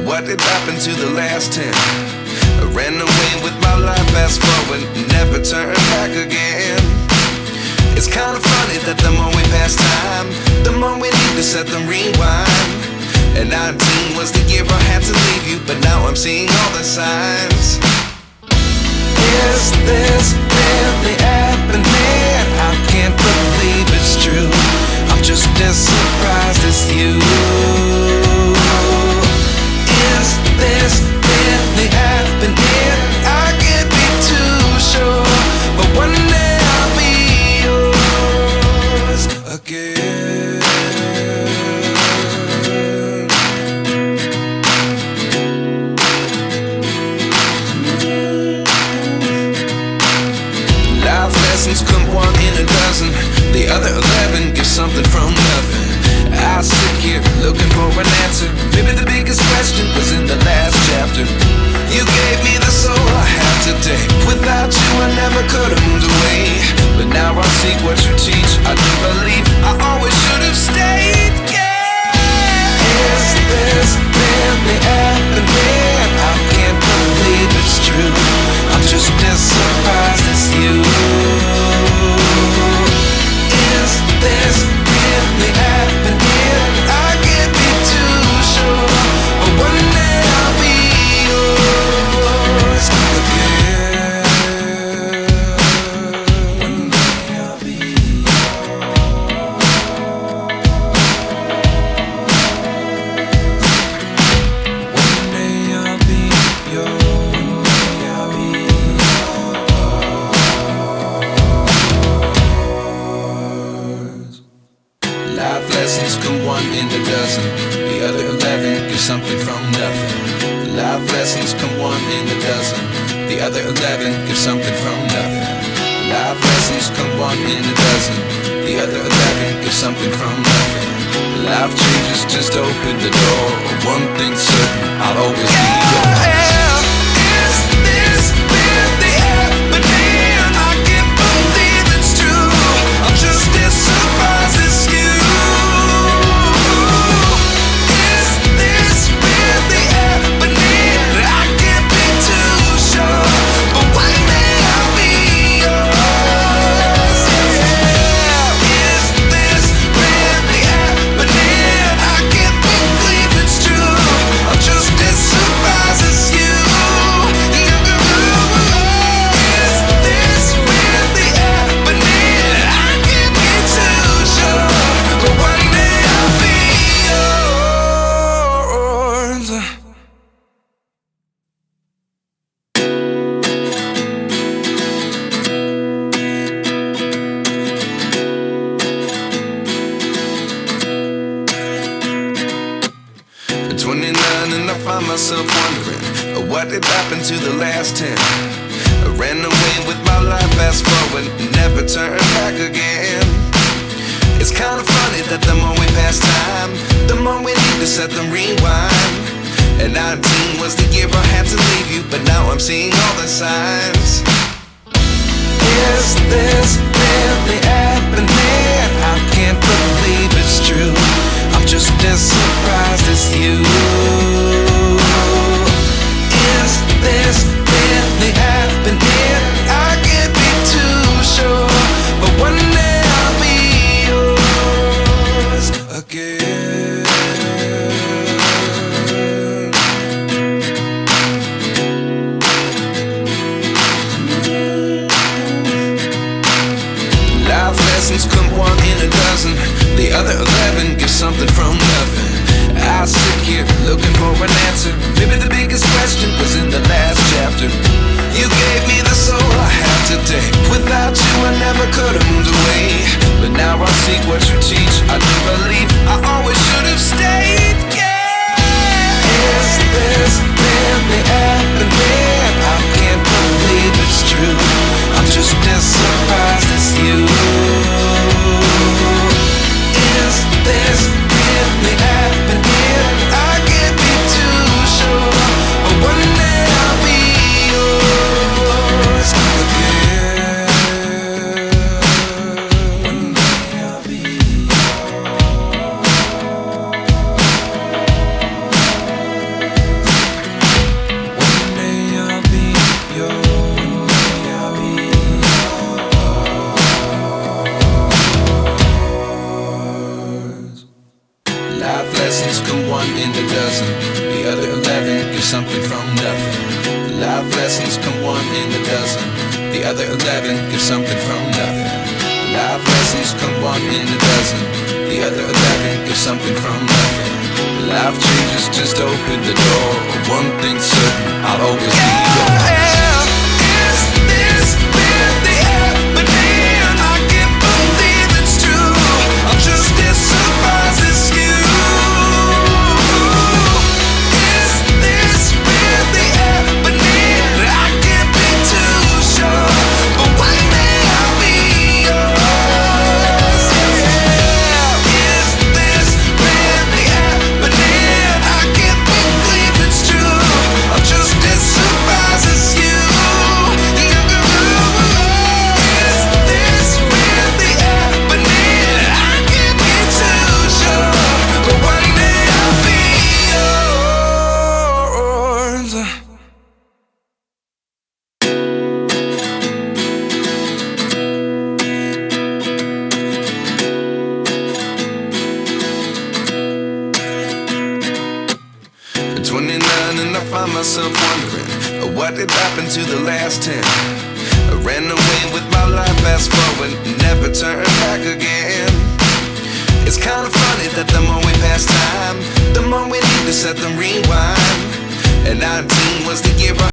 What did happen to the last 10? I ran away with my life, fast forward, never turn back again. It's kinda funny that the more we pass time, the more we need to set the rewind. And 19 was the year I had to leave you, but now I'm seeing all the signs. Is this really happening? I can't believe it's true. I'm just as surprised as you. Is this really happening? I can't be too sure, but one day I'll be yours again. Life lessons come one in a dozen. The other 11 give something from nothing. I sit here looking for an answer. Maybe the biggest question was in the last chapter. You gave me the soul I have today. Without you I never could have moved away. But now I see what you teach. I do believe I always should have stayed. Yeah. Is this really happening? I can't believe it's true. I'm just as surprised as you. Is this really happening? I can't be too sure, but one day I'll be yours again. One day I'll be yours. One day I'll be yours. I'll be yours. Life lessons come one in a dozen. The other 11 give something from nothing. Life lessons come one in a dozen. The other 11 give something from nothing. Life lessons come one in a dozen. The other 11 give something from nothing. Life changes just open the door. One thing's certain, I'll always be yours. Is this really happening? I can't believe it's true. I'm just as surprised as you. And I find myself wondering, what did happen to the last 10? I ran away with my life, fast forward, never turn back again. It's kinda funny that the more we pass time, the more we need to set the rewind. And 19 was the year I had to leave you, but now I'm seeing all the signs. Is this really happening? I can't believe it's true. I'm just as surprised as you. Is this really happening? I can't be too sure, but one day I'll be yours again. Life lessons come one in a dozen. The other 11 give something from nothing. I sit here looking for get something from nothing. The life lessons come one in a dozen. The other 11 get something from nothing. The life lessons come one in a dozen. The other 11 get something from nothing. Life changes just open the door. One thing's certain, I'll always be yours. Is this really happening? I can't believe it's true. I'm just as surprised as you. Is this really happening? I can't be too sure, but one day I'll be yours. Is this really happening? I can't believe it's true. I'm just as surprised as you. Is this really happening? I can't be too sure, but one day I'll be yours. At 29 and I find myself wondering what did happen to the last 10. I ran away with my life, fast forward, never turn back again. It's kind of funny that the more we pass time, the more we need to set the rewind. And 19 was the year I